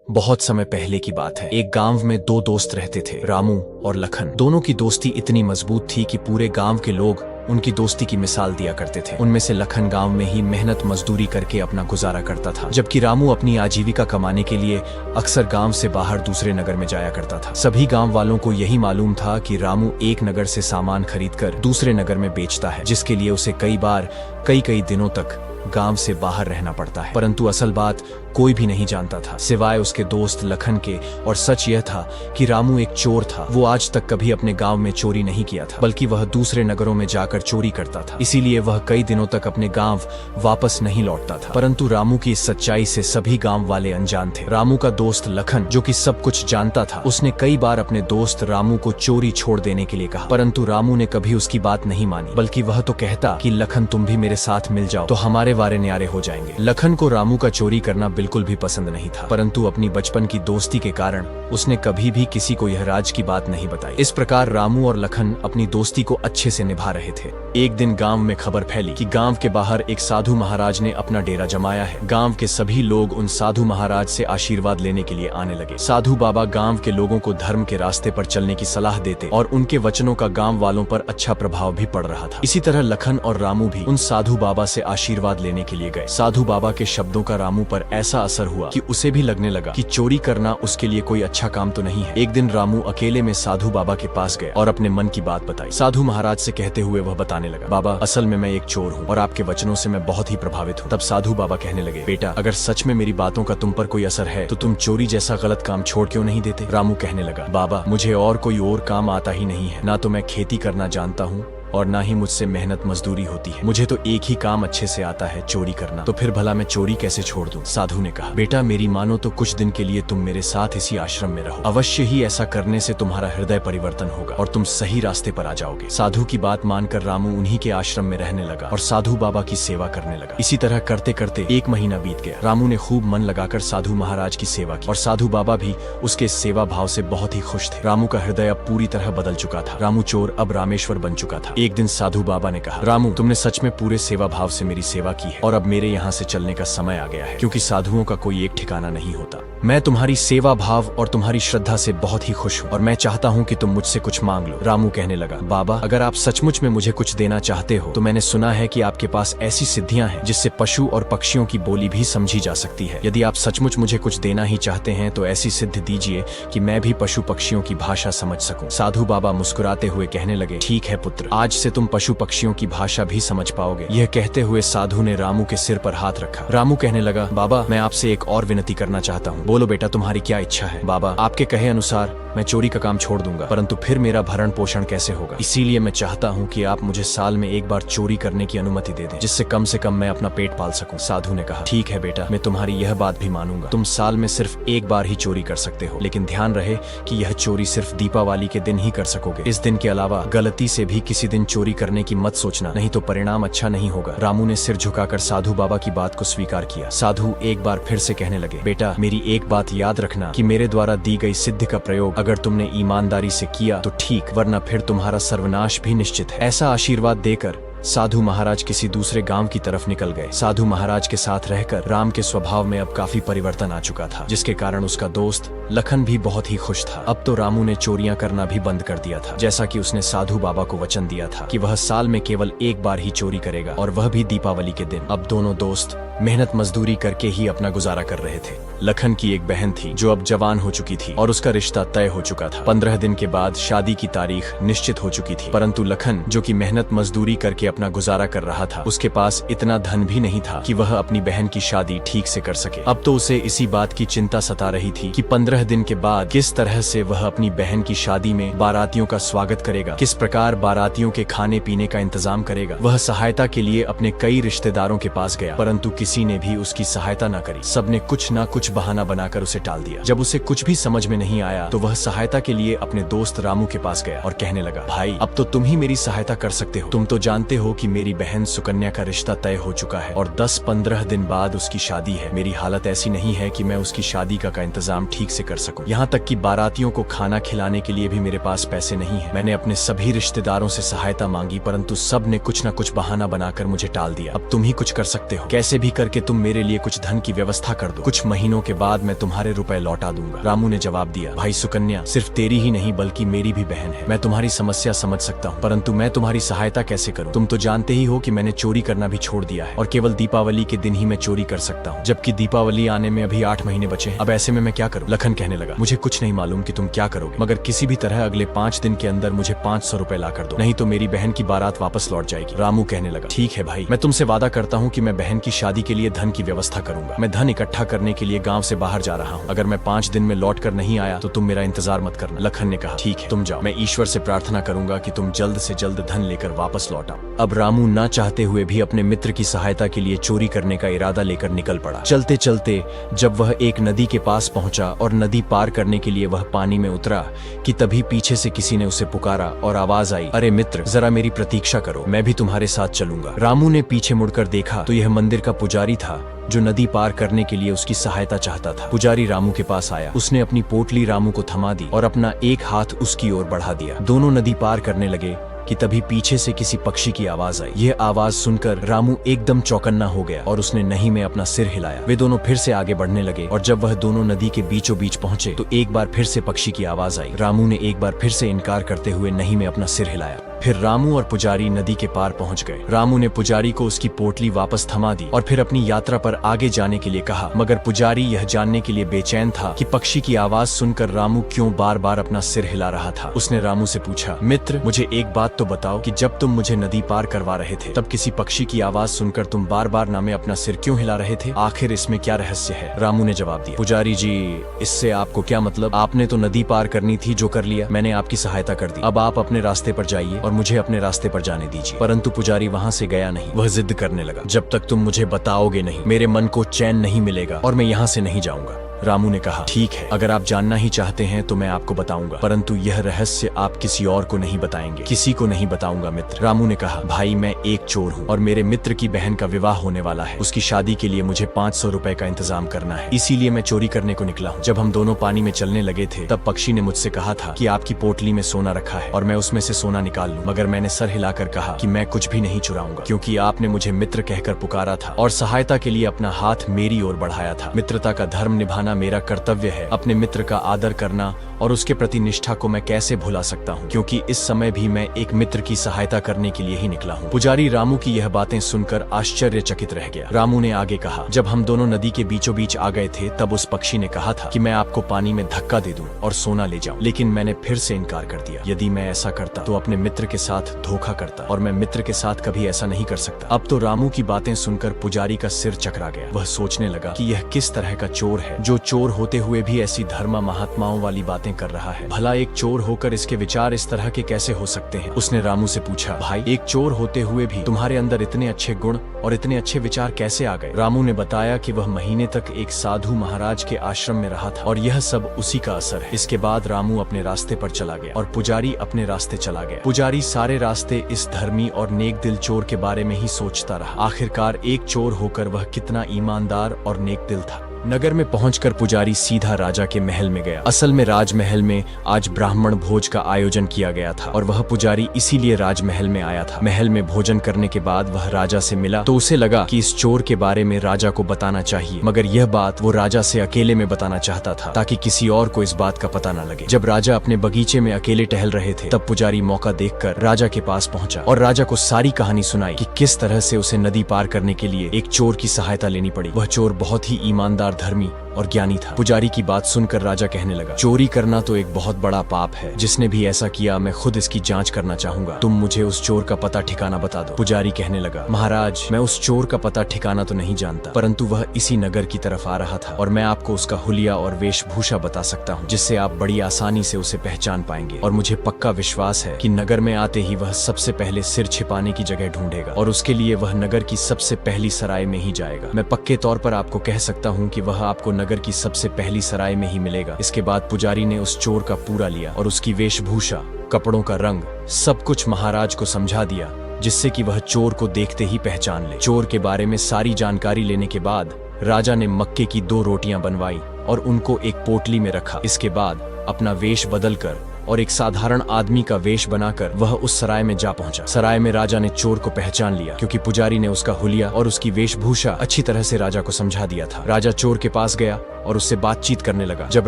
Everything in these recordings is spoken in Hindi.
बहुत समय पहले की बात है। एक गांव में दो दोस्त रहते थे, रामू और लखन। दोनों की दोस्ती इतनी मजबूत थी कि पूरे गांव के लोग उनकी दोस्ती की मिसाल दिया करते थे। उनमें से लखन गांव में ही मेहनत मजदूरी करके अपना गुजारा करता था, जबकि रामू अपनी आजीविका कमाने के लिए अक्सर गांव से बाहर दूसरे नगर में जाया करता था। सभी गांव वालों को यही मालूम था कि रामू एक नगर से सामान खरीदकर दूसरे नगर में बेचता है, जिसके लिए उसे कई बार कई दिनों तक गांव से बाहर रहना पड़ता है। परंतु असल बात कोई भी नहीं जानता था सिवाय उसके दोस्त लखन के, और सच यह था कि रामू एक चोर था। वो आज तक कभी अपने गांव में चोरी नहीं किया था, बल्कि वह दूसरे नगरों में जाकर चोरी करता था। इसीलिए वह कई दिनों तक अपने गांव वापस नहीं लौटता था। परंतु रामू की इस सच्चाई से सभी गांव वाले अनजान थे। रामू का दोस्त लखन, जो कि सब कुछ जानता था, उसने कई बार अपने दोस्त रामू को चोरी छोड़ देने के लिए कहा, परंतु रामू ने कभी उसकी बात नहीं मानी, बल्कि वह तो कहता कि लखन तुम भी मेरे साथ मिल जाओ तो हमारे वारे न्यारे हो जाएंगे। लखन को रामू का चोरी करना बिल्कुल भी पसंद नहीं था, परंतु अपनी बचपन की दोस्ती के कारण उसने कभी भी किसी को यह राज की बात नहीं बताई। इस प्रकार रामू और लखन अपनी दोस्ती को अच्छे से निभा रहे थे। एक दिन गांव में खबर फैली कि गांव के बाहर एक साधु महाराज ने अपना डेरा जमाया है। गांव के सभी लोग उन साधु महाराज से आशीर्वाद लेने के लिए आने लगे। साधु बाबा गांव के लोगों को धर्म के रास्ते पर चलने की सलाह देते और उनके वचनों का गांव वालों पर अच्छा प्रभाव भी पड़ रहा था। इसी तरह लखन और रामू भी उन साधु बाबा से आशीर्वाद लेने के लिए गए। साधु बाबा के शब्दों का रामू पर ऐसा असर हुआ कि उसे भी लगने लगा कि चोरी करना उसके लिए कोई अच्छा काम तो नहीं है। एक दिन रामू अकेले में साधु बाबा के पास गया और अपने मन की बात बताई। साधु महाराज से कहते हुए वह बताने लगा, बाबा असल में मैं एक चोर हूँ और आपके वचनों से मैं बहुत ही प्रभावित हूँ। तब साधु बाबा कहने लगे, बेटा अगर सच में मेरी बातों का तुम पर कोई असर है तो तुम चोरी जैसा गलत काम छोड़ क्यों नहीं देते। रामू कहने लगा, बाबा मुझे और कोई और काम आता ही नहीं है, ना तो मैं खेती करना जानता हूँ और ना ही मुझसे मेहनत मजदूरी होती है। मुझे तो एक ही काम अच्छे से आता है, चोरी करना। तो फिर भला मैं चोरी कैसे छोड़ दूं? साधु ने कहा, बेटा मेरी मानो तो कुछ दिन के लिए तुम मेरे साथ इसी आश्रम में रहो। अवश्य ही ऐसा करने से तुम्हारा हृदय परिवर्तन होगा और तुम सही रास्ते पर आ जाओगे। साधु की बात मानकर रामू उन्हीं के आश्रम में रहने लगा और साधु बाबा की सेवा करने लगा। इसी तरह करते करते एक महीना बीत गया। रामू ने खूब मन लगाकर साधु महाराज की सेवा की और साधु बाबा भी उसके सेवा भाव से बहुत ही खुश थे। रामू का हृदय अब पूरी तरह बदल चुका था। रामू चोर अब रामेश्वर बन चुका था। एक दिन साधु बाबा ने कहा, रामू तुमने सच में पूरे सेवा भाव से मेरी सेवा की है और अब मेरे यहाँ से चलने का समय आ गया है, क्योंकि साधुओं का कोई एक ठिकाना नहीं होता। मैं तुम्हारी सेवा भाव और तुम्हारी श्रद्धा से बहुत ही खुश हूँ और मैं चाहता हूँ कि तुम मुझसे कुछ मांग लो। रामू कहने लगा, बाबा अगर आप सचमुच में मुझे कुछ देना चाहते हो तो मैंने सुना है कि आपके पास ऐसी सिद्धियां हैं जिससे पशु और पक्षियों की बोली भी समझी जा सकती है। यदि आप सचमुच मुझे कुछ देना ही चाहते हैं तो ऐसी सिद्धि दीजिए कि मैं भी पशु पक्षियों की भाषा समझ सकूं। साधु बाबा मुस्कुराते हुए कहने लगे, ठीक है पुत्र, आज से तुम पशु पक्षियों की भाषा भी समझ पाओगे। यह कहते हुए साधु ने रामू के सिर पर हाथ रखा। रामू कहने लगा, बाबा मैं आपसे एक और विनती करना चाहता हूँ। बोलो बेटा तुम्हारी क्या इच्छा है? बाबा आपके कहे अनुसार मैं चोरी का काम छोड़ दूंगा, परंतु फिर मेरा भरण पोषण कैसे होगा? इसीलिए मैं चाहता हूँ कि आप मुझे साल में एक बार चोरी करने की अनुमति दे दें, जिससे कम से कम मैं अपना पेट पाल सकूं। साधु ने कहा, ठीक है बेटा, मैं तुम्हारी यह बात भी मानूंगा। तुम साल में सिर्फ एक बार ही चोरी कर सकते हो, लेकिन ध्यान रहे कि यह चोरी सिर्फ दीपावली के दिन ही कर सकोगे। इस दिन के अलावा गलती से भी किसी दिन चोरी करने की मत सोचना, नहीं तो परिणाम अच्छा नहीं होगा। रामू ने सिर झुकाकर साधु बाबा की बात को स्वीकार किया। साधु एक बार फिर से कहने लगे, बेटा मेरी एक बात याद रखना कि मेरे द्वारा दी गई सिद्धि का प्रयोग अगर तुमने ईमानदारी से किया तो ठीक, वरना फिर तुम्हारा सर्वनाश भी निश्चित है। ऐसा आशीर्वाद देकर साधु महाराज किसी दूसरे गांव की तरफ निकल गए। साधु महाराज के साथ रहकर राम के स्वभाव में अब काफी परिवर्तन आ चुका था, जिसके कारण उसका दोस्त लखन भी बहुत ही खुश था। अब तो रामू ने चोरियां करना भी बंद कर दिया था, जैसा कि उसने साधु बाबा को वचन दिया था कि वह साल में केवल एक बार ही चोरी करेगा, और वह भी दीपावली के दिन। अब दोनों दोस्त मेहनत मजदूरी करके ही अपना गुजारा कर रहे थे। लखन की एक बहन थी जो अब जवान हो चुकी थी और उसका रिश्ता तय हो चुका था। 15 दिन के बाद शादी की तारीख निश्चित हो चुकी थी, परंतु लखन जो कि मेहनत मजदूरी करके अपना गुजारा कर रहा था, उसके पास इतना धन भी नहीं था कि वह अपनी बहन की शादी ठीक से कर सके। अब तो उसे इसी बात की चिंता सता रही थी कि 15 दिन के बाद किस तरह से वह अपनी बहन की शादी में बारातियों का स्वागत करेगा, किस प्रकार बारातियों के खाने पीने का इंतजाम करेगा। वह सहायता के लिए अपने कई रिश्तेदारों के पास गया, परंतु किसी ने भी उसकी सहायता न करी। सबने कुछ न कुछ बहाना बनाकर उसे टाल दिया। जब उसे कुछ भी समझ में नहीं आया तो वह सहायता के लिए अपने दोस्त रामू के पास गया और कहने लगा, भाई अब तो तुम ही मेरी सहायता कर सकते हो। तुम तो जानते हो कि मेरी बहन सुकन्या का रिश्ता तय हो चुका है और 10-15 दिन बाद उसकी शादी है। मेरी हालत ऐसी नहीं है कि मैं उसकी शादी का इंतजाम ठीक से कर सकूं। यहाँ तक कि बारातियों को खाना खिलाने के लिए भी मेरे पास पैसे नहीं है। मैंने अपने सभी रिश्तेदारों से सहायता मांगी, परंतु सब ने कुछ न कुछ बहाना बनाकर मुझे टाल दिया। अब तुम ही कुछ कर सकते हो, कैसे भी करके तुम मेरे लिए कुछ धन की व्यवस्था कर दो, कुछ महीनों के बाद मैं तुम्हारे रुपए लौटा दूंगा। रामू ने जवाब दिया, भाई सुकन्या, सिर्फ तेरी ही नहीं बल्कि मेरी भी बहन है। मैं तुम्हारी समस्या समझ सकता हूँ, परंतु मैं तुम्हारी सहायता कैसे करूँ? तुम तो जानते ही हो कि मैंने चोरी करना भी छोड़ दिया है और केवल दीपावली के दिन ही मैं चोरी कर सकता हूँ, जबकि दीपावली आने में अभी 8 महीने बचे हैं। अब ऐसे में मैं क्या करूँ? लखन कहने लगा, मुझे कुछ नहीं मालूम कि तुम क्या करोगे, मगर किसी भी तरह अगले 5 दिन के अंदर मुझे 500 रुपए ला कर दो, नहीं तो मेरी बहन की बारात वापस लौट जाएगी। रामू कहने लगा, ठीक है भाई, मैं तुमसे वादा करता हूँ कि मैं बहन की शादी के लिए धन की व्यवस्था करूंगा। मैं धन इकट्ठा करने के लिए गाँव से बाहर जा रहा हूँ। अगर मैं 5 दिन में लौट कर नहीं आया तो तुम मेरा इंतजार मत करना। लखन ने कहा, ठीक है, तुम जाओ, मैं ईश्वर से प्रार्थना करूंगा कि तुम जल्द से जल्द धन लेकर वापस लौट आओ। अब रामू ना चाहते हुए भी अपने मित्र की सहायता के लिए चोरी करने का इरादा लेकर निकल पड़ा। चलते चलते जब वह एक नदी के पास पहुंचा और नदी पार करने के लिए वह पानी में उतरा कि तभी पीछे से किसी ने उसे पुकारा और आवाज आई, अरे मित्र, जरा मेरी प्रतीक्षा करो, मैं भी तुम्हारे साथ चलूंगा। रामू ने पीछे मुड़कर देखा तो यह मंदिर का पुजारी था जो नदी पार करने के लिए उसकी सहायता चाहता था। पुजारी रामू के पास आया, उसने अपनी पोटली रामू को थमा दी और अपना एक हाथ उसकी ओर बढ़ा दिया। दोनों नदी पार करने लगे कि तभी पीछे से किसी पक्षी की आवाज आई। यह आवाज सुनकर रामू एकदम चौकन्ना हो गया और उसने नहीं में अपना सिर हिलाया। वे दोनों फिर से आगे बढ़ने लगे और जब वह दोनों नदी के बीचों बीच पहुंचे तो एक बार फिर से पक्षी की आवाज आई। रामू ने एक बार फिर से इनकार करते हुए नहीं में अपना सिर हिलाया। फिर रामू और पुजारी नदी के पार पहुंच गए। रामू ने पुजारी को उसकी पोटली वापस थमा दी और फिर अपनी यात्रा पर आगे जाने के लिए कहा, मगर पुजारी यह जानने के लिए बेचैन था कि पक्षी की आवाज सुनकर रामू क्यों बार बार अपना सिर हिला रहा था। उसने रामू से पूछा, मित्र, मुझे एक बात तो बताओ कि जब तुम मुझे नदी पार करवा रहे थे तब किसी पक्षी की आवाज सुनकर तुम बार बार नामे अपना सिर क्यों हिला रहे थे? आखिर इसमें क्या रहस्य है? रामू ने जवाब दिया, पुजारी जी, इससे आपको क्या मतलब? आपने तो नदी पार करनी थी, जो कर लिया। मैंने आपकी सहायता कर दी। अब आप अपने रास्ते पर जाइए और मुझे अपने रास्ते पर जाने दीजिए। परंतु पुजारी वहाँ से गया नहीं। वह जिद करने लगा, जब तक तुम मुझे बताओगे नहीं मेरे मन को चैन नहीं मिलेगा और मैं यहाँ से नहीं जाऊंगा। रामू ने कहा, ठीक है, अगर आप जानना ही चाहते हैं तो मैं आपको बताऊंगा, परंतु यह रहस्य आप किसी और को नहीं बताएंगे। किसी को नहीं बताऊंगा मित्र। रामू ने कहा, भाई, मैं एक चोर हूँ और मेरे मित्र की बहन का विवाह होने वाला है। उसकी शादी के लिए मुझे 500 रुपए का इंतजाम करना है, इसीलिए मैं चोरी करने को निकला हूँ। जब हम दोनों पानी में चलने लगे थे तब पक्षी ने मुझसे कहा था कि आपकी पोटली में सोना रखा है और मैं उसमें से सोना निकाल लूं, मगर मैंने सर हिलाकर कहा कि मैं कुछ भी नहीं चुराऊंगा, क्योंकि आपने मुझे मित्र कहकर पुकारा था और सहायता के लिए अपना हाथ मेरी ओर बढ़ाया था। मित्रता का धर्म निभाना मेरा कर्तव्य है। अपने मित्र का आदर करना और उसके प्रति निष्ठा को मैं कैसे भुला सकता हूँ, क्योंकि इस समय भी मैं एक मित्र की सहायता करने के लिए ही निकला हूँ। पुजारी रामू की यह बातें सुनकर आश्चर्यचकित रह गया। रामू ने आगे कहा, जब हम दोनों नदी के बीचों बीच आ गए थे तब उस पक्षी ने कहा था कि मैं आपको पानी में धक्का दे दूं और सोना ले जाऊं, लेकिन मैंने फिर से इनकार कर दिया। यदि मैं ऐसा करता तो अपने मित्र के साथ धोखा करता और मैं मित्र के साथ कभी ऐसा नहीं कर सकता। अब तो रामू की बातें सुनकर पुजारी का सिर चकरा गया। वह सोचने लगा कि यह किस तरह का चोर है जो चोर होते हुए भी ऐसी धर्म महात्माओं वाली बातें कर रहा है। भला एक चोर होकर इसके विचार इस तरह के कैसे हो सकते हैं? उसने रामू से पूछा, भाई, एक चोर होते हुए भी तुम्हारे अंदर इतने अच्छे गुण और इतने अच्छे विचार कैसे आ गए? रामू ने बताया कि वह महीने तक एक साधु महाराज के आश्रम में रहा था और यह सब उसी का असर है। इसके बाद रामू अपने रास्ते पर चला गया और पुजारी अपने रास्ते चला गया। पुजारी सारे रास्ते इस धर्मी और नेक दिल चोर के बारे में ही सोचता रहा। आखिरकार एक चोर होकर वह कितना ईमानदार और नेक दिल था। नगर में पहुंचकर पुजारी सीधा राजा के महल में गया। असल में राजमहल में आज ब्राह्मण भोज का आयोजन किया गया था और वह पुजारी इसीलिए राजमहल में आया था। महल में भोजन करने के बाद वह राजा से मिला तो उसे लगा कि इस चोर के बारे में राजा को बताना चाहिए, मगर यह बात वो राजा से अकेले में बताना चाहता था ताकि किसी और को इस बात का पता न लगे। जब राजा अपने बगीचे में अकेले टहल रहे थे तब पुजारी मौका देखकर राजा के पास पहुंचा और राजा को सारी कहानी सुनाई कि किस तरह से उसे नदी पार करने के लिए एक चोर की सहायता लेनी पड़ी। वह चोर बहुत ही ईमानदार, धर्मी और ज्ञानी था। पुजारी की बात सुनकर राजा कहने लगा, चोरी करना तो एक बहुत बड़ा पाप है। जिसने भी ऐसा किया मैं खुद इसकी जांच करना चाहूंगा। तुम मुझे उस चोर का पता ठिकाना बता दो। पुजारी कहने लगा, महाराज, मैं उस चोर का पता ठिकाना तो नहीं जानता, परंतु वह इसी नगर की तरफ आ रहा था और मैं आपको उसका हुलिया और वेशभूषा बता सकता हूँ, जिससे आप बड़ी आसानी से उसे पहचान पाएंगे। और मुझे पक्का विश्वास है कि नगर में आते ही वह सबसे पहले सिर छिपाने की जगह ढूंढेगा और उसके लिए वह नगर की सबसे पहली सराय में ही जाएगा। मैं पक्के तौर पर आपको कह सकता हूँ कि वह आपको नगर की सबसे पहली सराय में ही मिलेगा। इसके बाद पुजारी ने उस चोर का पूरा लिया और उसकी वेशभूषा, कपड़ों का रंग, सब कुछ महाराज को समझा दिया, जिससे कि वह चोर को देखते ही पहचान ले। चोर के बारे में सारी जानकारी लेने के बाद राजा ने मक्के की 2 रोटियां बनवाई और उनको एक पोटली में रखा। इसके बाद अपना वेश बदलकर और एक साधारण आदमी का वेश बनाकर वह उस सराय में जा पहुंचा। सराय में राजा ने चोर को पहचान लिया क्योंकि पुजारी ने उसका हुलिया और उसकी वेशभूषा अच्छी तरह से राजा को समझा दिया था। राजा चोर के पास गया और उससे बातचीत करने लगा। जब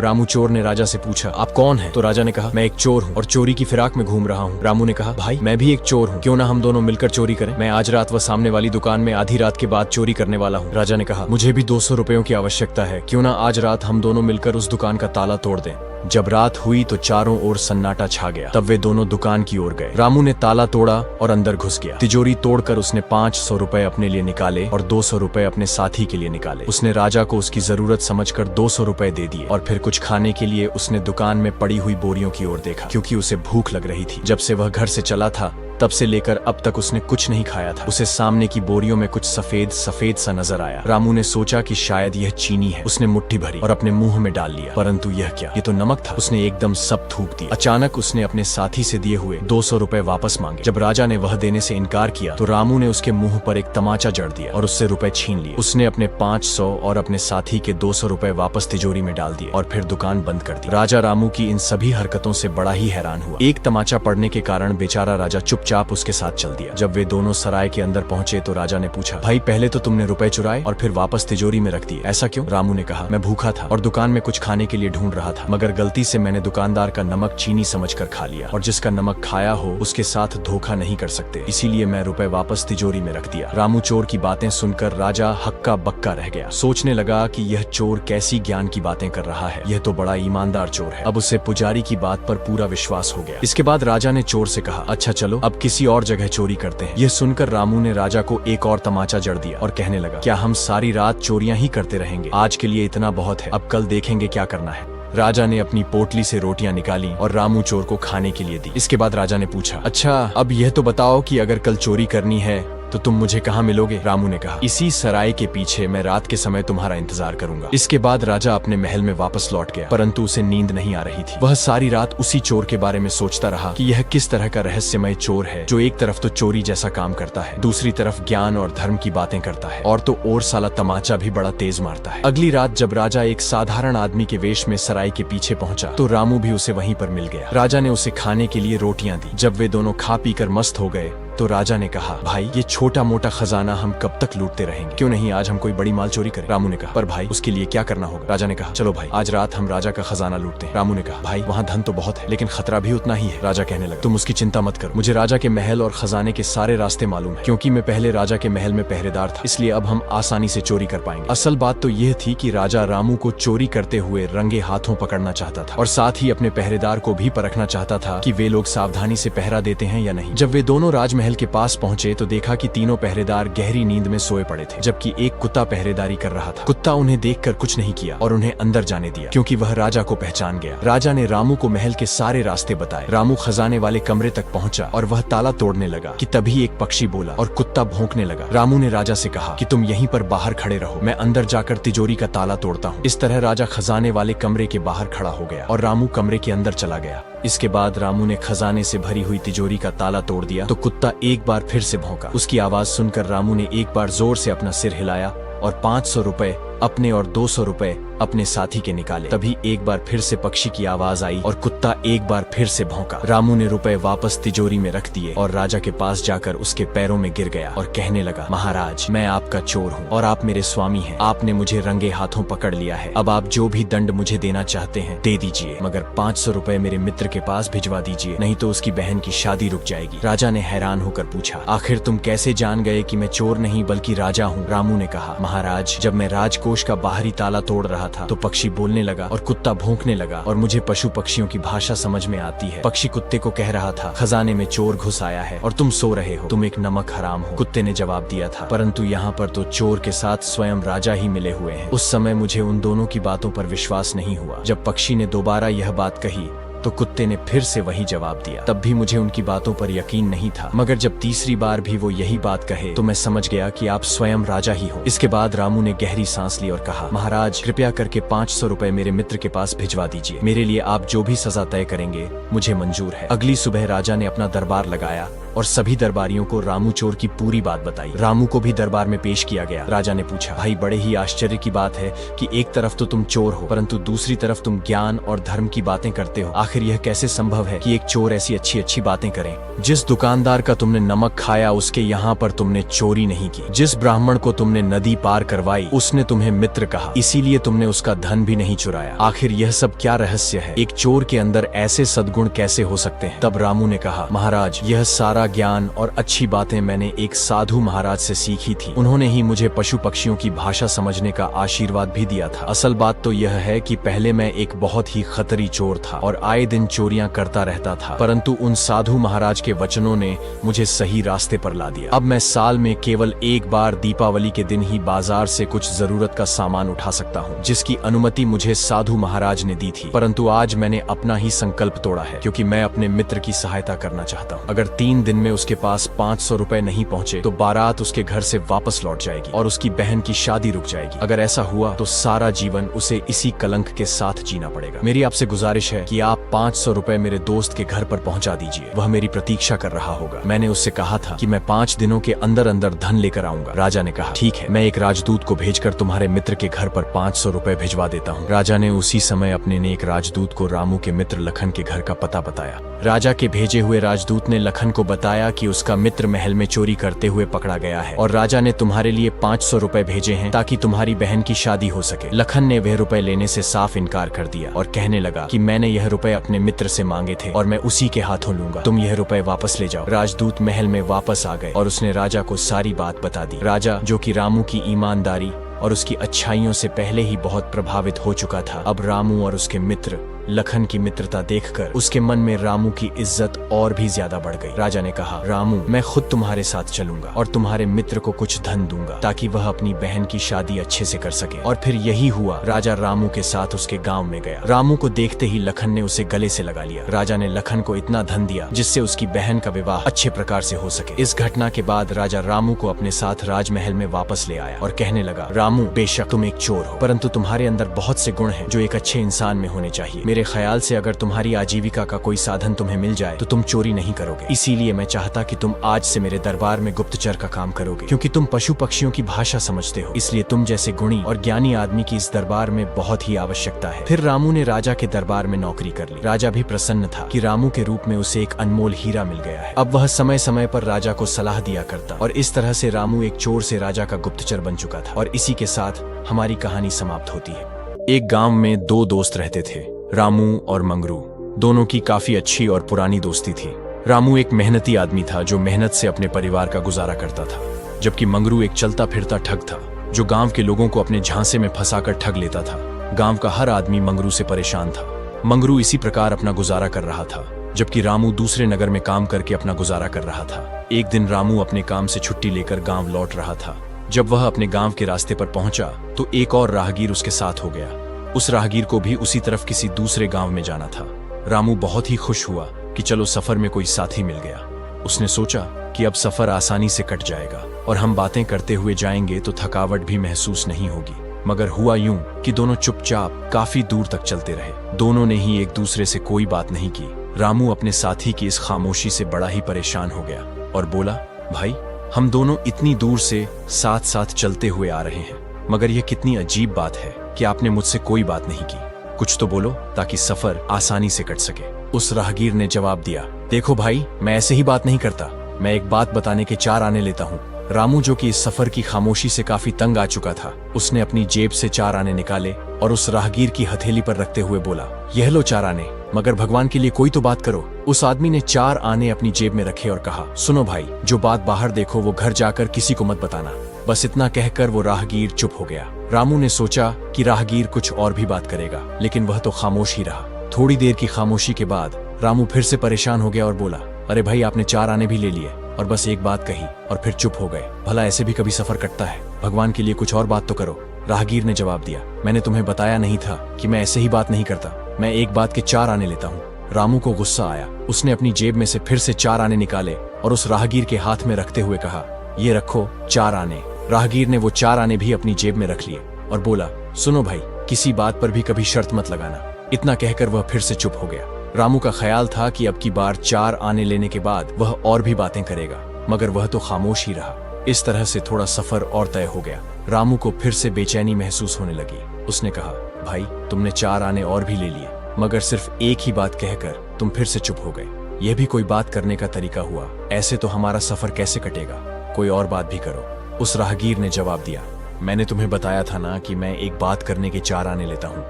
रामू चोर ने राजा से पूछा, आप कौन हैं? तो राजा ने कहा, मैं एक चोर हूँ और चोरी की फिराक में घूम रहा हूँ। रामू ने कहा, भाई मैं भी एक चोर हूँ, क्यों ना हम दोनों मिलकर चोरी करें? मैं आज रात वह सामने वाली दुकान में आधी रात के बाद चोरी करने वाला हूँ। राजा ने कहा, मुझे भी 200 रुपयों की आवश्यकता है, क्यों ना आज रात हम दोनों मिलकर उस दुकान का ताला तोड़ दें। जब रात हुई तो चारों ओर सन्नाटा छा गया। तब वे दोनों दुकान की ओर गए। रामू ने ताला तोड़ा और अंदर घुस गया। तिजोरी तोड़कर उसने 500 रुपए अपने लिए निकाले और 200 रुपए अपने साथी के लिए निकाले। उसने राजा को उसकी जरूरत समझकर 200 रुपए दे दिए और फिर कुछ खाने के लिए उसने दुकान में पड़ी हुई बोरियों की ओर देखा, क्योंकि उसे भूख लग रही थी। जब से वह घर से चला था तब से लेकर अब तक उसने कुछ नहीं खाया था। उसे सामने की बोरियों में कुछ सफेद सफेद सा नजर आया। रामू ने सोचा कि शायद यह चीनी है। उसने मुट्ठी भरी और अपने मुंह में डाल लिया, परंतु यह क्या, ये तो नमक था। उसने एकदम सब थूक दिया। अचानक उसने अपने साथी से दिए हुए 200 रुपए वापस मांगे। जब राजा ने वह देने से इनकार किया तो रामू ने उसके मुंह पर एक तमाचा जड़ दिया और उससे रुपए छीन लिए। उसने अपने 500 और अपने साथी के 200 रुपए वापस तिजोरी में डाल दिए और फिर दुकान बंद कर दी। राजा रामू की इन सभी हरकतों से बड़ा ही हैरान हुआ। एक तमाचा पड़ने के कारण बेचारा राजा चुपचाप उसके साथ दिया। जब वे दोनों सराय के अंदर पहुंचे तो राजा ने पूछा, भाई पहले तो तुमने रुपए चुराए और फिर वापस तिजोरी में रख दिए, ऐसा क्यों? रामू ने कहा, मैं भूखा था और दुकान में कुछ खाने के लिए ढूंढ रहा था, मगर गलती से मैंने दुकानदार का नमक चीनी समझकर खा लिया और जिसका नमक खाया हो उसके साथ धोखा नहीं कर सकते, इसीलिए मैं रुपए वापस तिजोरी में रख दिया। रामू चोर की बातें सुनकर राजा हक्का बक्का रह गया। सोचने लगा कि यह चोर कैसी ज्ञान की बातें कर रहा है, यह तो बड़ा ईमानदार चोर है। अब उसे पुजारी की बात पर पूरा विश्वास हो गया। इसके बाद राजा ने चोर से कहा, अच्छा चलो अब किसी और जगह चोरी करते हैं। यह सुनकर रामू ने राजा को एक और तमाचा जड़ दिया और कहने लगा, क्या हम सारी रात चोरियां ही करते रहेंगे? आज के लिए इतना बहुत है, अब कल देखेंगे क्या करना है। राजा ने अपनी पोटली से रोटियां निकाली और रामू चोर को खाने के लिए दी। इसके बाद राजा ने पूछा, अच्छा अब यह तो बताओ कि अगर कल चोरी करनी है तो तुम मुझे कहाँ मिलोगे? रामू ने कहा, इसी सराय के पीछे, मैं रात के समय तुम्हारा इंतजार करूंगा। इसके बाद राजा अपने महल में वापस लौट गया, परंतु उसे नींद नहीं आ रही थी। वह सारी रात उसी चोर के बारे में सोचता रहा कि यह किस तरह का रहस्यमय चोर है जो एक तरफ तो चोरी जैसा काम करता है, दूसरी तरफ ज्ञान और धर्म की बातें करता है और तो और साला तमाचा भी बड़ा तेज मारता है। अगली रात जब राजा एक साधारण आदमी के वेश में सराय के पीछे पहुंचा तो रामू भी उसे वहीं पर मिल गया। राजा ने उसे खाने के लिए रोटियां दी। जब वे दोनों खा पी कर मस्त हो गए तो राजा ने कहा, भाई ये छोटा मोटा खजाना हम कब तक लूटते रहेंगे, क्यों नहीं आज हम कोई बड़ी माल चोरी करें? रामू ने कहा, पर भाई उसके लिए क्या करना होगा? राजा ने कहा, चलो भाई आज रात हम राजा का खजाना लूटते हैं। रामू ने कहा, भाई वहाँ धन तो बहुत है लेकिन खतरा भी उतना ही है। राजा कहने लगा, तुम उसकी चिंता मत करो, मुझे राजा के महल और खजाने के सारे रास्ते मालूम है, क्योंकि मैं पहले राजा के महल में पहरेदार था, इसलिए अब हम आसानी से चोरी कर पाएंगे। असल बात तो यह थी कि राजा रामू को चोरी करते हुए रंगे हाथों पकड़ना चाहता था और साथ ही अपने पहरेदार को भी परखना चाहता था कि वे लोग सावधानी से पहरा देते हैं या नहीं। जब वे दोनों राजमहल के पास पहुंचे तो देखा कि तीनों पहरेदार गहरी नींद में सोए पड़े थे, जबकि एक कुत्ता पहरेदारी कर रहा था। कुत्ता उन्हें देखकर कुछ नहीं किया और उन्हें अंदर जाने दिया, क्योंकि वह राजा को पहचान गया। राजा ने रामू को महल के सारे रास्ते बताए। रामू खजाने वाले कमरे तक पहुंचा और वह ताला तोड़ने लगा कि तभी एक पक्षी बोला और कुत्ता भौंकने लगा। रामू ने राजा से कहा कि तुम यहीं पर बाहर खड़े रहो, मैं अंदर जाकर तिजोरी का ताला तोड़ता हूँ। इस तरह राजा खजाने वाले कमरे के बाहर खड़ा हो गया और रामू कमरे के अंदर चला गया। इसके बाद रामू ने खजाने से भरी हुई तिजोरी का ताला तोड़ दिया तो कुत्ता एक बार फिर से भौंका। उसकी आवाज सुनकर रामू ने एक बार जोर से अपना सिर हिलाया और 500 रुपए अपने और 200 रुपए अपने साथी के निकाले। तभी एक बार फिर से पक्षी की आवाज आई और कुत्ता एक बार फिर से भौंका। रामू ने रुपए वापस तिजोरी में रख दिए और राजा के पास जाकर उसके पैरों में गिर गया और कहने लगा, महाराज मैं आपका चोर हूँ और आप मेरे स्वामी हैं। आपने मुझे रंगे हाथों पकड़ लिया है, अब आप जो भी दंड मुझे देना चाहते हैं दे दीजिए, मगर 500 रुपए मेरे मित्र के पास भिजवा दीजिए, नहीं तो उसकी बहन की शादी रुक जाएगी। राजा ने हैरान होकर पूछा, आखिर तुम कैसे जान गए कि मैं चोर नहीं बल्कि राजा हूँ? रामू ने कहा, महाराज जब मैं राजकोष का बाहरी ताला तोड़ रहा था तो पक्षी बोलने लगा और कुत्ता भौंकने लगा और मुझे पशु पक्षियों की भाषा समझ में आती है। पक्षी कुत्ते को कह रहा था, खजाने में चोर घुस आया है और तुम सो रहे हो, तुम एक नमक हराम हो। कुत्ते ने जवाब दिया था, परंतु यहाँ पर तो चोर के साथ स्वयं राजा ही मिले हुए हैं। उस समय मुझे उन दोनों की बातों पर विश्वास नहीं हुआ। जब पक्षी ने दोबारा यह बात कही तो कुत्ते ने फिर से वही जवाब दिया। तब भी मुझे उनकी बातों पर यकीन नहीं था, मगर जब तीसरी बार भी वो यही बात कहे तो मैं समझ गया कि आप स्वयं राजा ही हो। इसके बाद रामू ने गहरी सांस ली और कहा, महाराज कृपया करके 500 रुपए मेरे मित्र के पास भिजवा दीजिए। मेरे लिए आप जो भी सजा तय करेंगे मुझे मंजूर है। अगली सुबह राजा ने अपना दरबार लगाया और सभी दरबारियों को रामू चोर की पूरी बात बताई। रामू को भी दरबार में पेश किया गया। राजा ने पूछा, भाई बड़े ही आश्चर्य की बात है कि एक तरफ तो तुम चोर हो परंतु दूसरी तरफ तुम ज्ञान और धर्म की बातें करते हो, आखिर यह कैसे संभव है कि एक चोर ऐसी अच्छी अच्छी बातें करे? जिस दुकानदार का तुमने नमक खाया उसके यहाँ पर तुमने चोरी नहीं की। जिस ब्राह्मण को तुमने नदी पार करवाई उसने तुम्हें मित्र कहा, इसीलिए तुमने उसका धन भी नहीं चुराया। आखिर यह सब क्या रहस्य है? एक चोर के अंदर ऐसे सद्गुण कैसे हो सकते हैं? तब रामू ने कहा, महाराज, यह सारा ज्ञान और अच्छी बातें मैंने एक साधु महाराज से सीखी थी। उन्होंने ही मुझे पशु पक्षियों की भाषा समझने का आशीर्वाद भी दिया था। असल बात तो यह है कि पहले मैं एक बहुत ही खतरी चोर था और आए दिन चोरियां करता रहता था, परंतु उन साधु महाराज के वचनों ने मुझे सही रास्ते पर ला दिया। अब मैं साल में केवल एक बार दीपावली के दिन ही बाजार से कुछ जरूरत का सामान उठा सकता हूँ, जिसकी अनुमति मुझे साधु महाराज ने दी थी। परंतु आज मैंने अपना ही संकल्प तोड़ा है, क्योंकि मैं अपने मित्र की सहायता करना चाहता हूँ। अगर 3 दिन में उसके पास 500 रुपए नहीं पहुँचे तो बारात उसके घर से वापस लौट जाएगी और उसकी बहन की शादी रुक जाएगी। अगर ऐसा हुआ तो सारा जीवन उसे इसी कलंक के साथ जीना पड़ेगा। मेरी आपसे गुजारिश है कि आप 500 रुपए मेरे दोस्त के घर पर पहुंचा दीजिए, वह मेरी प्रतीक्षा कर रहा होगा। मैंने उससे कहा था कि मैं 5 दिनों के अंदर अंदर धन लेकर आऊंगा। राजा ने कहा, ठीक है, मैं एक राजदूत को भेजकर तुम्हारे मित्र के घर पर 500 रुपए भिजवा देता हूँ। राजा ने उसी समय अपने नेक राजदूत को रामू के मित्र लखन के घर का पता बताया। राजा के भेजे हुए राजदूत ने लखन को बताया कि उसका मित्र महल में चोरी करते हुए पकड़ा गया है और राजा ने तुम्हारे लिए 500 रुपए भेजे हैं ताकि तुम्हारी बहन की शादी हो सके। लखन ने वह रुपए लेने से साफ इनकार कर दिया और कहने लगा कि मैंने यह रुपए अपने मित्र से मांगे थे और मैं उसी के हाथों लूंगा। तुम यह रुपए वापस ले जाओ। राजदूत महल में वापस आ गए और उसने राजा को सारी बात बता दी। राजा, जो कि रामू की ईमानदारी और उसकी अच्छाइयों से पहले ही बहुत प्रभावित हो चुका था, अब रामू और उसके मित्र लखन की मित्रता देखकर उसके मन में रामू की इज्जत और भी ज्यादा बढ़ गई। राजा ने कहा, रामू, मैं खुद तुम्हारे साथ चलूंगा और तुम्हारे मित्र को कुछ धन दूंगा ताकि वह अपनी बहन की शादी अच्छे से कर सके। और फिर यही हुआ। राजा रामू के साथ उसके गांव में गया। रामू को देखते ही लखन ने उसे गले से लगा लिया। राजा ने लखन को इतना धन दिया जिससे उसकी बहन का विवाह अच्छे प्रकार से हो सके। इस घटना के बाद राजा रामू को अपने साथ राजमहल में वापस ले आया और कहने लगा, रामू, बेशक तुम एक चोर हो, परंतु तुम्हारे अंदर बहुत से गुण हैं जो एक अच्छे इंसान में होने चाहिए। मेरे ख्याल से अगर तुम्हारी आजीविका का कोई साधन तुम्हें मिल जाए तो तुम चोरी नहीं करोगे। इसीलिए मैं चाहता कि तुम आज से मेरे दरबार में गुप्तचर का काम करोगे, क्योंकि तुम पशु पक्षियों की भाषा समझते हो। इसलिए तुम जैसे गुणी और ज्ञानी आदमी की इस दरबार में बहुत ही आवश्यकता है। फिर रामू ने राजा के दरबार में नौकरी कर ली। राजा भी प्रसन्न था कि रामू के रूप में उसे एक अनमोल हीरा मिल गया है। अब वह समय समय पर राजा को सलाह दिया करता और इस तरह से रामू एक चोर से राजा का गुप्तचर बन चुका था। और इसी के साथ हमारी कहानी समाप्त होती है। एक गांव में 2 दोस्त रहते थे, रामू और मंगरू। दोनों की काफी अच्छी और पुरानी दोस्ती थी। रामू एक मेहनती आदमी था जो मेहनत से अपने परिवार का गुजारा करता था, जबकि मंगरू एक चलता फिरता ठग था जो गांव के लोगों को अपने झांसे में फंसाकर ठग लेता था। गांव का हर आदमी मंगरू से परेशान था। मंगरू इसी प्रकार अपना गुजारा कर रहा था, जबकि रामू दूसरे नगर में काम करके अपना गुजारा कर रहा था। एक दिन रामू अपने काम से छुट्टी लेकर गाँव लौट रहा था। जब वह अपने गाँव के रास्ते पर पहुंचा तो एक और राहगीर उसके साथ हो गया। उस राहगीर को भी उसी तरफ किसी दूसरे गांव में जाना था। रामू बहुत ही खुश हुआ कि चलो सफर में कोई साथी मिल गया। उसने सोचा कि अब सफर आसानी से कट जाएगा और हम बातें करते हुए जाएंगे तो थकावट भी महसूस नहीं होगी। मगर हुआ यूं कि दोनों चुपचाप काफी दूर तक चलते रहे। दोनों ने ही एक दूसरे से कोई बात नहीं की। रामू अपने साथी की इस खामोशी से बड़ा ही परेशान हो गया और बोला, भाई, हम दोनों इतनी दूर से साथ साथ चलते हुए आ रहे हैं, मगर यह कितनी अजीब बात है कि आपने मुझसे कोई बात नहीं की। कुछ तो बोलो ताकि सफर आसानी से कट सके। उस राहगीर ने जवाब दिया, देखो भाई, मैं ऐसे ही बात नहीं करता। मैं एक बात बताने के 4 आने लेता हूँ। रामू, जो कि इस सफर की खामोशी से काफी तंग आ चुका था, उसने अपनी जेब से 4 आने निकाले और उस राहगीर की हथेली पर रखते हुए बोला, यह लो 4 आने, मगर भगवान के लिए कोई तो बात करो। उस आदमी ने 4 आने अपनी जेब में रखे और कहा, सुनो भाई, जो बात बाहर देखो वो घर जाकर किसी को मत बताना। बस इतना कहकर वो राहगीर चुप हो गया। रामू ने सोचा कि राहगीर कुछ और भी बात करेगा, लेकिन वह तो खामोश ही रहा। थोड़ी देर की खामोशी के बाद रामू फिर से परेशान हो गया और बोला, अरे भाई, आपने 4 आने भी ले लिए और बस एक बात कही और फिर चुप हो गए। भला ऐसे भी कभी सफर कटता है? भगवान के लिए कुछ और बात तो करो। राहगीर ने जवाब दिया, मैंने तुम्हें बताया नहीं था कि मैं ऐसे ही बात नहीं करता। मैं एक बात के 4 आने लेता हूँ। रामू को गुस्सा आया। उसने अपनी जेब में से फिर से 4 आने निकाले और उस राहगीर के हाथ में रखते हुए कहा, ये रखो 4 आने। राहगीर ने वो 4 आने भी अपनी जेब में रख लिए और बोला, सुनो भाई, किसी बात पर भी कभी शर्त मत लगाना। इतना कहकर वह फिर से चुप हो गया। रामू का ख्याल था कि अब की बार 4 आने लेने के बाद वह और भी बातें करेगा, मगर वह तो खामोश ही रहा। इस तरह से थोड़ा सफर और तय हो गया। रामू को फिर से बेचैनी महसूस होने लगी। उसने कहा, भाई, तुमने 4 आने और भी ले लिए, मगर सिर्फ एक ही बात कहकर तुम फिर से चुप हो गए। यह भी कोई बात करने का तरीका हुआ? ऐसे तो हमारा सफर कैसे कटेगा? कोई और बात भी करो। उस राहगीर ने जवाब दिया, मैंने तुम्हें बताया था ना कि मैं एक बात करने के 4 आने लेता हूँ।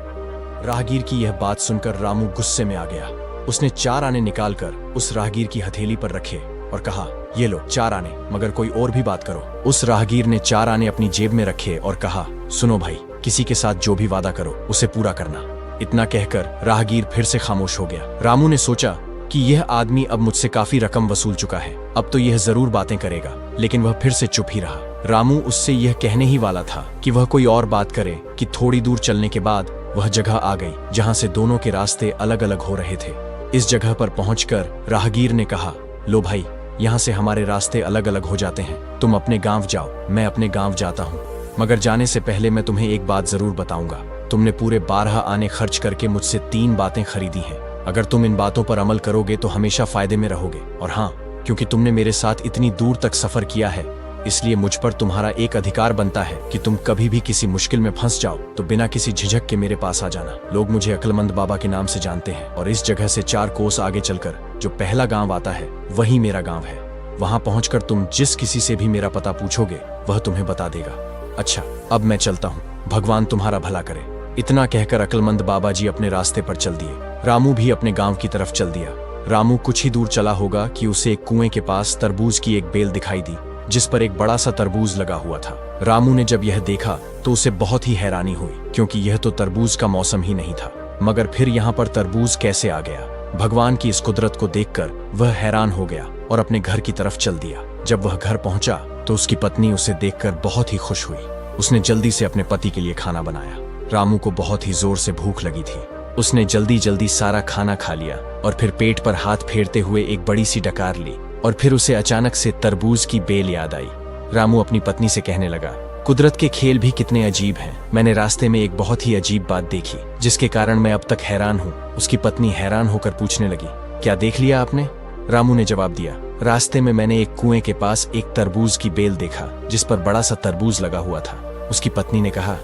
राहगीर की यह बात सुनकर रामू गुस्से में आ गया। उसने 4 आने निकालकर उस राहगीर की हथेली पर रखे और कहा, ये लो 4 आने, मगर कोई और भी बात करो। उस राहगीर ने 4 आने अपनी जेब में रखे और कहा, सुनो भाई, किसी के साथ जो भी वादा करो उसे पूरा करना। इतना कहकर राहगीर फिर से खामोश हो गया। रामू ने सोचा कि यह आदमी अब मुझसे काफी रकम वसूल चुका है, अब तो यह जरूर बातें करेगा, लेकिन वह फिर से चुप ही रहा। रामू उससे यह कहने ही वाला था कि वह कोई और बात करे कि थोड़ी दूर चलने के बाद वह जगह आ गई जहां से दोनों के रास्ते अलग अलग हो रहे थे। इस जगह पर पहुंचकर राहगीर ने कहा, लो भाई, यहाँ से हमारे रास्ते अलग अलग हो जाते हैं। तुम अपने गांव जाओ, मैं अपने गांव जाता हूँ, मगर जाने से पहले मैं तुम्हें एक बात जरूर बताऊंगा। तुमने पूरे 12 आने खर्च करके मुझसे 3 बातें खरीदी हैं। अगर तुम इन बातों पर अमल करोगे तो हमेशा फायदे में रहोगे। और हाँ, क्योंकि तुमने मेरे साथ इतनी दूर तक सफर किया है, इसलिए मुझ पर तुम्हारा एक अधिकार बनता है कि तुम कभी भी किसी मुश्किल में फंस जाओ तो बिना किसी झिझक के मेरे पास आ जाना। लोग मुझे अक्लमंद बाबा के नाम से जानते हैं और इस जगह से 4 कोस आगे चलकर जो पहला गांव आता है वही मेरा गांव है। वहां पहुंचकर तुम जिस किसी से भी मेरा पता पूछोगे वह तुम्हें बता देगा। अच्छा, अब मैं चलता हूँ, भगवान तुम्हारा भला करे। इतना कहकर अक्लमंद बाबा जी अपने रास्ते पर चल दिए। रामू भी अपने गांव की तरफ चल दिया। रामू कुछ ही दूर चला होगा कि उसे एक कुएं के पास तरबूज की एक बेल दिखाई दी जिस पर एक बड़ा सा तरबूज लगा हुआ था। रामू ने जब यह देखा तो उसे बहुत ही हैरानी हुई, क्योंकि यह तो तरबूज का मौसम ही नहीं था। मगर फिर यहाँ पर तरबूज कैसे आ गया? भगवान की इस कुदरत को देखकर वह हैरान हो गया और अपने घर की तरफ चल दिया। जब वह घर पहुंचा तो उसकी पत्नी उसे देखकर बहुत ही खुश हुई। उसने जल्दी से अपने पति के लिए खाना बनाया। रामू को बहुत ही जोर से भूख लगी थी। उसने जल्दी जल्दी सारा खाना खा लिया और फिर पेट पर हाथ फेरते हुए एक बड़ी सी डकार ली और फिर उसे अचानक से तरबूज की बेल याद आई। रामू अपनी पत्नी से कहने लगा, कुदरत के खेल भी कितने अजीब हैं। मैंने रास्ते में एक बहुत ही अजीब बात देखी जिसके कारण मैं अब तक हैरान हूँ। उसकी पत्नी हैरान होकर पूछने लगी, क्या देख लिया आपने? रामू ने जवाब दिया, रास्ते में मैंने एक कुएं के पास एक तरबूज की बेल देखा जिस पर बड़ा सा तरबूज लगा हुआ था। उसकी पत्नी ने कहा,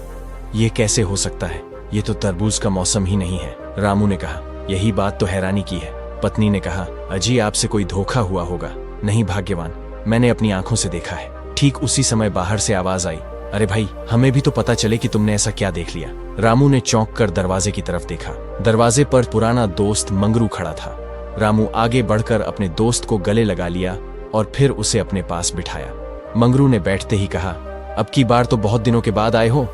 यह कैसे हो सकता है? ये तो तरबूज का मौसम ही नहीं है। रामू ने कहा, यही बात तो हैरानी की है। पत्नी ने कहा, अजी आपसे कोई धोखा हुआ होगा। नहीं भाग्यवान, मैंने अपनी आंखों से देखा है। ठीक उसी समय बाहर से आवाज आई, अरे भाई, हमें भी तो पता चले कि तुमने ऐसा क्या देख लिया। रामू ने चौंक कर दरवाजे की तरफ देखा। दरवाजे पर पुराना दोस्त मंगरू खड़ा था। रामू आगे बढ़कर अपने दोस्त को गले लगा लिया और फिर उसे अपने पास बिठाया। मंगरू ने बैठते ही कहा, अब की बार तो बहुत दिनों के बाद आए हो।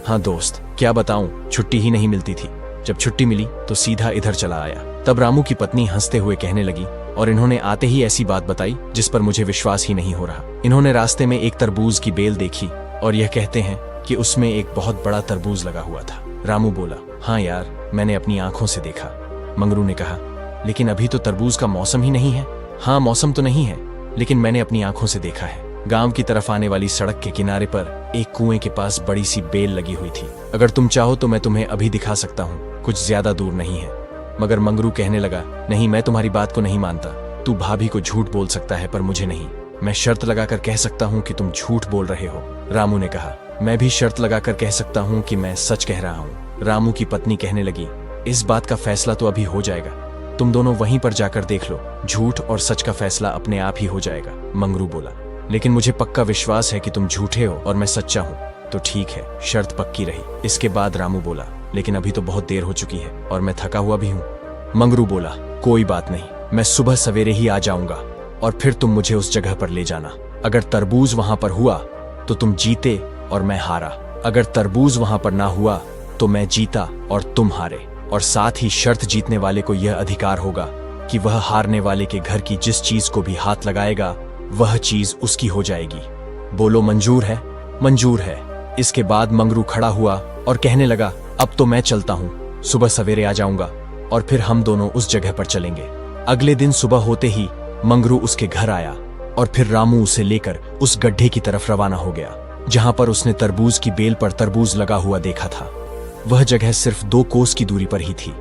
हाँ दोस्त, क्या बताऊं, छुट्टी ही नहीं मिलती थी। जब छुट्टी मिली तो सीधा इधर चला आया। तब रामू की पत्नी हंसते हुए कहने लगी, और इन्होंने आते ही ऐसी बात बताई जिस पर मुझे विश्वास ही नहीं हो रहा। इन्होंने रास्ते में एक तरबूज की बेल देखी और यह कहते हैं कि उसमें एक बहुत बड़ा तरबूज लगा हुआ था। रामू बोला, हाँ यार, मैंने अपनी आंखों से देखा। मंगरू ने कहा, लेकिन अभी तो तरबूज का मौसम ही नहीं है। हाँ, मौसम तो नहीं है, लेकिन मैंने अपनी आंखों से देखा है। गांव की तरफ आने वाली सड़क के किनारे पर एक कुएं के पास बड़ी सी बेल लगी हुई थी। अगर तुम चाहो तो मैं तुम्हें अभी दिखा सकता हूँ, कुछ ज्यादा दूर नहीं है। मगर मंगरू कहने लगा, नहीं, मैं तुम्हारी बात को नहीं मानता। तू भाभी को झूठ बोल सकता है पर मुझे नहीं। मैं शर्त लगाकर कह सकता हूँ कि तुम झूठ बोल रहे हो। रामू ने कहा, मैं भी शर्त लगाकर कह सकता हूँ कि मैं सच कह रहा हूँ। रामू की पत्नी कहने लगी, इस बात का फैसला तो अभी हो जाएगा, तुम दोनों वहीं पर जाकर देख लो, झूठ और सच का फैसला अपने आप ही हो जाएगा। मंगरू बोला, लेकिन मुझे पक्का विश्वास है कि तुम झूठे हो और मैं सच्चा हूँ। तो ठीक है, शर्त पक्की रही। इसके बाद रामू बोला, लेकिन अभी तो बहुत देर हो चुकी है और मैं थका हुआ भी हूँ। मंगरू बोला, कोई बात नहीं, मैं सुबह सवेरे ही आ जाऊंगा और फिर तुम मुझे उस जगह पर ले जाना। अगर तरबूज वहां पर हुआ तो तुम जीते और मैं हारा। अगर तरबूज वहां पर ना हुआ तो मैं जीता और तुम हारे। और साथ ही शर्त जीतने वाले को यह अधिकार होगा कि वह हारने वाले के घर की जिस चीज को भी हाथ लगाएगा वह चीज उसकी हो जाएगी। बोलो, मंजूर है? मंजूर है। इसके बाद मंगरू खड़ा हुआ और कहने लगा, अब तो मैं चलता हूँ, सुबह सवेरे आ जाऊंगा और फिर हम दोनों उस जगह पर चलेंगे। अगले दिन सुबह होते ही मंगरू उसके घर आया और फिर रामू उसे लेकर उस गड्ढे की तरफ रवाना हो गया जहां पर उसने तरबूज की बेल पर तरबूज लगा हुआ देखा था। वह जगह सिर्फ 2 कोस की दूरी पर ही थी।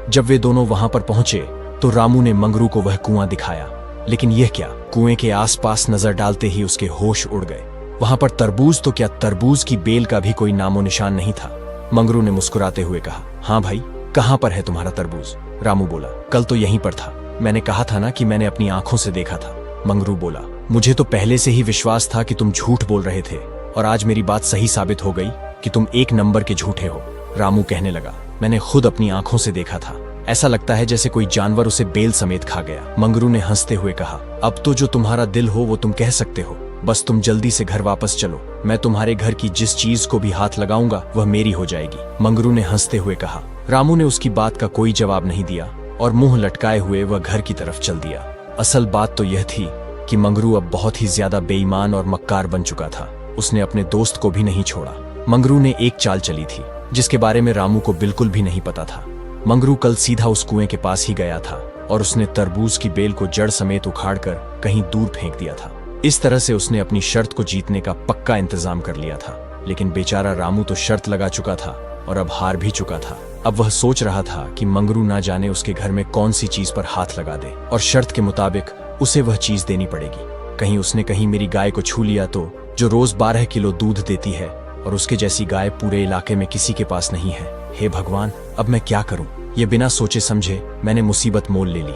जब वे दोनों वहां पर पहुंचे तो रामू ने मंगरू को वह कुआं दिखाया, लेकिन यह क्या, कुएं के आसपास नजर डालते ही उसके होश उड़ गए। वहां पर तरबूज तो क्या, तरबूज की बेल का भी कोई नामो निशान नहीं था। मंगरू ने मुस्कुराते हुए कहा, हाँ भाई, कहाँ पर है तुम्हारा तरबूज? रामू बोला, कल तो यहीं पर था। मैंने कहा था ना कि मैंने अपनी आंखों से देखा था। मंगरू बोला, मुझे तो पहले से ही विश्वास था कि तुम झूठ बोल रहे थे और आज मेरी बात सही साबित हो गई कि तुम एक नंबर के झूठे हो। रामू कहने लगा, मैंने खुद अपनी आंखों से देखा था। ऐसा लगता है जैसे कोई जानवर उसे बेल समेत खा गया। मंगरू ने हंसते हुए कहा, अब तो जो तुम्हारा दिल हो वो तुम कह सकते हो। बस तुम जल्दी से घर वापस चलो। मैं तुम्हारे घर की जिस चीज को भी हाथ लगाऊंगा वह मेरी हो जाएगी। मंगरू ने हंसते हुए कहा। रामू ने उसकी बात का कोई जवाब नहीं दिया और मुंह लटकाए हुए वह घर की तरफ चल दिया। असल बात तो यह थी कि मंगरू अब बहुत ही ज्यादा बेईमान और मक्कार बन चुका था। उसने अपने दोस्त को भी नहीं छोड़ा। मंगरू ने एक चाल चली थी जिसके बारे में रामू को बिल्कुल भी नहीं पता था। मंगरू कल सीधा उस कुएं के पास ही गया था और उसने तरबूज की बेल को जड़ समेत उखाड़कर कहीं दूर फेंक दिया था। इस तरह से उसने अपनी शर्त को जीतने का पक्का इंतजाम कर लिया था। लेकिन बेचारा रामू तो शर्त लगा चुका था और अब हार भी चुका था। अब वह सोच रहा था कि मंगरू ना जाने उसके घर में कौन सी चीज पर हाथ लगा दे और शर्त के मुताबिक उसे वह चीज देनी पड़ेगी। कहीं उसने कहीं मेरी गाय को छू लिया तो, जो रोज 12 किलो दूध देती है और उसके जैसी गाय पूरे इलाके में किसी के पास नहीं है। हे भगवान, अब मैं क्या करूं? ये बिना सोचे समझे मैंने मुसीबत मोल ले ली।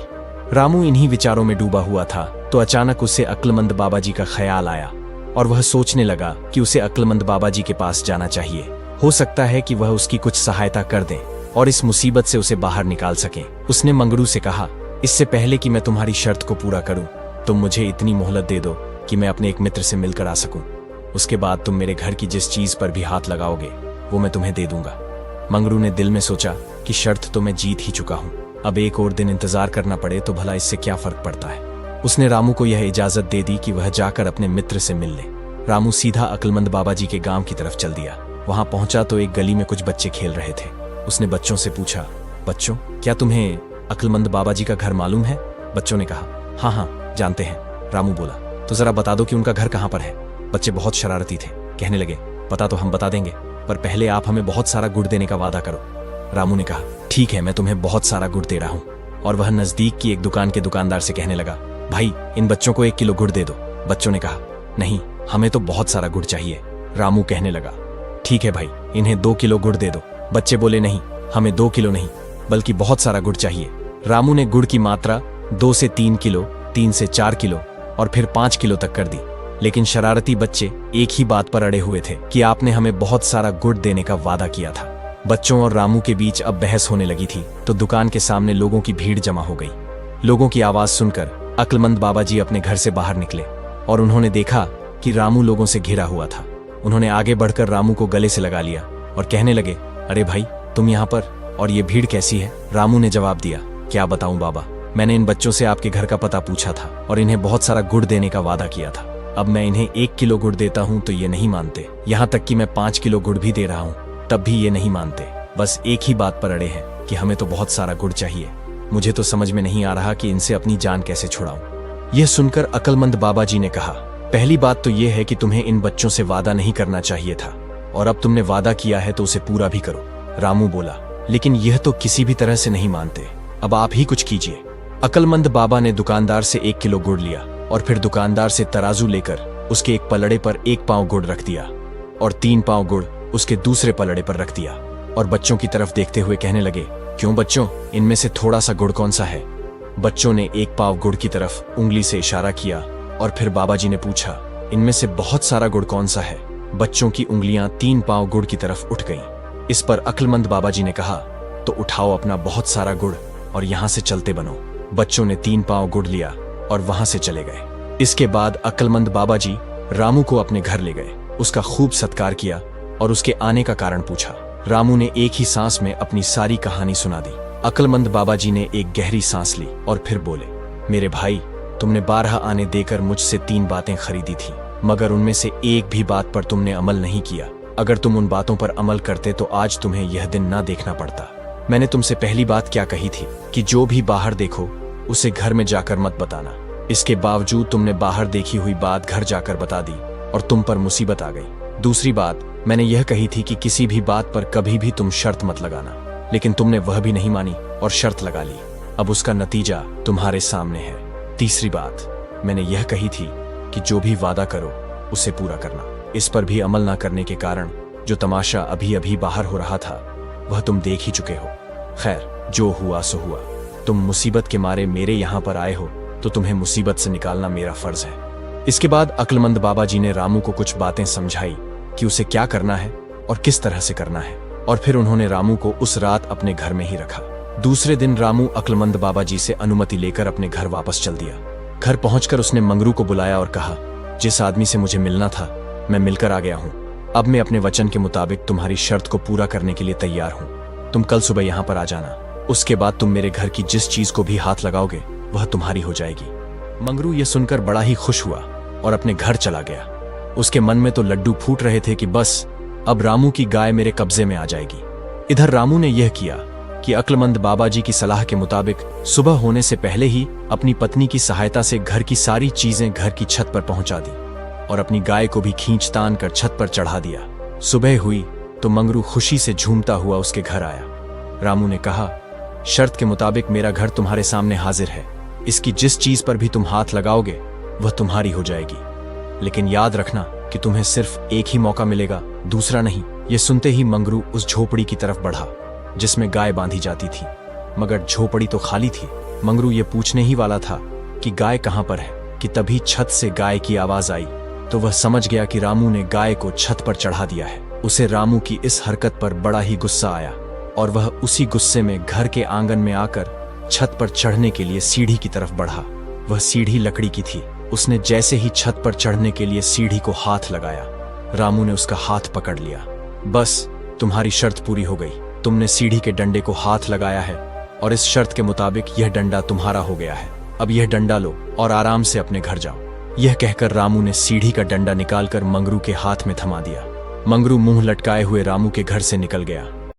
रामू इन्हीं विचारों में डूबा हुआ था तो अचानक उसे अक्लमंद बाबा जी का ख्याल आया और वह सोचने लगा कि उसे अक्लमंद बाबा जी के पास जाना चाहिए। हो सकता है कि वह उसकी कुछ सहायता कर दें और इस मुसीबत से उसे बाहर निकाल सकें। उसने मंगरू से कहा, इससे पहले कि मैं तुम्हारी शर्त को पूरा करूं, तुम मुझे इतनी मोहलत दे दो कि मैं अपने एक मित्र से मिलकर आ सकूं। उसके बाद तुम मेरे घर की जिस चीज पर भी हाथ लगाओगे वो मैं तुम्हें दे दूंगा। मंगरू ने दिल में सोचा कि शर्त तो मैं जीत ही चुका हूं, अब एक और दिन इंतजार करना पड़े तो भला इससे क्या फर्क पड़ता है। उसने रामू को यह इजाजत दे दी कि वह जाकर अपने मित्र से मिल ले। रामू सीधा अक्लमंद बाबा जी के गांव की तरफ चल दिया। वहां पहुंचा तो एक गली में कुछ बच्चे खेल रहे थे। उसने बच्चों से पूछा, बच्चों, क्या तुम्हें अक्लमंद बाबा जी का घर मालूम है? बच्चों ने कहा, हाँ हाँ जानते हैं। रामू बोला, तो जरा बता दो कि उनका घर कहाँ पर है। बच्चे बहुत शरारती थे, कहने लगे, पता तो हम बता देंगे, पर पहले आप हमें बहुत सारा गुड़ देने का वादा करो। रामू ने कहा, ठीक है, मैं तुम्हें बहुत सारा गुड़ दे रहा हूँ। और वह नजदीक की एक दुकान के दुकानदार से कहने लगा, भाई इन बच्चों को 1 किलो गुड़ दे दो। बच्चों ने कहा, नहीं, हमें तो बहुत सारा गुड़ चाहिए। रामू कहने लगा, ठीक है भाई, इन्हें 2 किलो गुड़ दे दो। बच्चे बोले, नहीं, हमें 2 किलो नहीं बल्कि बहुत सारा गुड़ चाहिए। रामू ने गुड़ की मात्रा 2 से 3 किलो, 3 से 4 किलो और फिर 5 किलो तक कर दी। लेकिन शरारती बच्चे एक ही बात पर अड़े हुए थे कि आपने हमें बहुत सारा गुड़ देने का वादा किया था। बच्चों और रामू के बीच अब बहस होने लगी थी तो दुकान के सामने लोगों की भीड़ जमा हो गई। लोगों की आवाज सुनकर अक्लमंद बाबा जी अपने घर से बाहर निकले और उन्होंने देखा कि रामू लोगों से घिरा हुआ था। उन्होंने आगे बढ़कर रामू को गले से लगा लिया और कहने लगे, अरे भाई, तुम यहाँ पर, और ये भीड़ कैसी है? रामू ने जवाब दिया, क्या बताऊं बाबा, मैंने इन बच्चों से आपके घर का पता पूछा था और इन्हें बहुत सारा गुड़ देने का वादा किया था। अब मैं इन्हें 1 किलो गुड़ देता हूँ तो ये नहीं मानते, यहाँ तक कि मैं 5 किलो गुड़ भी दे रहा हूँ तब भी ये नहीं मानते। बस एक ही बात पर अड़े हैं कि हमें तो बहुत सारा गुड़ चाहिए। मुझे तो समझ में नहीं आ रहा कि इनसे अपनी जान कैसे छुड़ाऊं। यह सुनकर अक्लमंद बाबा जी ने कहा, पहली बात तो यह है कि तुम्हें इन बच्चों से वादा नहीं करना चाहिए था और अब तुमने वादा किया है तो उसे पूरा भी करो। रामू बोला, लेकिन यह तो किसी भी तरह से नहीं मानते, अब आप ही कुछ कीजिए। अक्लमंद बाबा ने दुकानदार से 1 किलो गुड़ लिया और फिर दुकानदार से तराजू लेकर उसके एक पलड़े पर 1 पांव गुड़ रख दिया और 3 पांव गुड़ उसके दूसरे पलड़े पर रख दिया और बच्चों की तरफ देखते हुए कहने लगे, क्यों बच्चों, इनमें से थोड़ा सा गुड़ कौन सा है? बच्चों ने 1 पाव गुड़ की तरफ उंगली से इशारा किया और फिर बाबा जी ने पूछा, इनमें से बहुत सारा गुड़ कौन सा है? बच्चों की उंगलियां 3 पाव गुड़ की तरफ उठ गईं। इस पर अक्लमंद बाबा जी ने कहा, तो उठाओ अपना बहुत सारा गुड़ और यहाँ से चलते बनो। बच्चों ने 3 पाव गुड़ लिया और वहां से चले गए। इसके बाद अक्लमंद बाबा जी रामू को अपने घर ले गए, उसका खूब सत्कार किया और उसके आने का कारण पूछा। रामू ने एक ही सांस में अपनी सारी कहानी सुना दी। अक्लमंद बाबा जी ने एक गहरी सांस ली और फिर बोले, मेरे भाई, तुमने 12 आने देकर मुझसे 3 बातें खरीदी थी, मगर उनमें से एक भी बात पर तुमने अमल नहीं किया। अगर तुम उन बातों पर अमल करते तो आज तुम्हें यह दिन ना देखना पड़ता। मैंने तुमसे पहली बात क्या कही थी कि जो भी बाहर देखो उसे घर में जाकर मत बताना। इसके बावजूद तुमने बाहर देखी हुई बात घर जाकर बता दी और तुम पर मुसीबत आ गई। दूसरी बात, मैंने यह कही थी कि किसी भी बात पर कभी भी तुम शर्त मत लगाना, लेकिन तुमने वह भी नहीं मानी और शर्त लगा ली। अब उसका नतीजा तुम्हारे सामने है। तीसरी बात, मैंने यह कही थी कि जो भी वादा करो उसे पूरा करना। इस पर भी अमल ना करने के कारण जो तमाशा अभी अभी बाहर हो रहा था वह तुम देख ही चुके हो। खैर, जो हुआ सो हुआ। तुम मुसीबत के मारे मेरे यहाँ पर आए हो तो तुम्हें मुसीबत से निकालना मेरा फर्ज है। इसके बाद अक्लमंद बाबा जी ने रामू को कुछ बातें समझाई कि उसे क्या करना है और किस तरह से करना है, और फिर उन्होंने रामू को उस रात अपने घर में ही रखा। दूसरे दिन रामू अक्लमंद बाबा जी से अनुमति लेकर अपने घर वापस चल दिया। घर पहुंचकर उसने मंगरू को बुलाया और कहा, जिस आदमी से मुझे मिलना था मैं मिलकर आ गया हूं। अब मैं अपने वचन के मुताबिक तुम्हारी शर्त को पूरा करने के लिए तैयार हूं। तुम कल सुबह यहाँ पर आ जाना। उसके बाद तुम मेरे घर की जिस चीज को भी हाथ लगाओगे वह तुम्हारी हो जाएगी। मंगरू ये सुनकर बड़ा ही खुश हुआ और अपने घर चला गया। उसके मन में तो लड्डू फूट रहे थे कि बस अब रामू की गाय मेरे कब्जे में आ जाएगी। इधर रामू ने यह किया कि अक्लमंद बाबा जी की सलाह के मुताबिक सुबह होने से पहले ही अपनी पत्नी की सहायता से घर की सारी चीजें घर की छत पर पहुंचा दी और अपनी गाय को भी खींच तान कर छत पर चढ़ा दिया। सुबह हुई तो मंगरू खुशी से झूमता हुआ उसके घर आया। रामू ने कहा, शर्त के मुताबिक मेरा घर तुम्हारे सामने हाजिर है। इसकी जिस चीज पर भी तुम हाथ लगाओगे वह तुम्हारी हो जाएगी, लेकिन याद रखना कि तुम्हें सिर्फ एक ही मौका मिलेगा, दूसरा नहीं। ये सुनते ही मंगरू उस झोपड़ी की तरफ बढ़ा जिसमें गाय बांधी जाती थी, मगर झोपड़ी तो खाली थी। मंगरू ये पूछने ही वाला था कि गाय कहां पर है कि तभी छत से गाय की आवाज आई तो वह समझ गया कि रामू ने गाय को छत पर चढ़ा दिया है। उसे रामू की इस हरकत पर बड़ा ही गुस्सा आया और वह उसी गुस्से में घर के आंगन में आकर छत पर चढ़ने के लिए सीढ़ी की तरफ बढ़ा। वह सीढ़ी लकड़ी की थी। उसने जैसे ही छत पर चढ़ने के लिए सीढ़ी को हाथ लगाया, रामू ने उसका हाथ पकड़ लिया। बस तुम्हारी शर्त पूरी हो गई। तुमने सीढ़ी के डंडे को हाथ लगाया है और इस शर्त के मुताबिक यह डंडा तुम्हारा हो गया है। अब यह डंडा लो और आराम से अपने घर जाओ। यह कहकर रामू ने सीढ़ी का डंडा निकालकर मंगरू के हाथ में थमा दिया। मंगरू मुंह लटकाए हुए रामू के घर से निकल गया।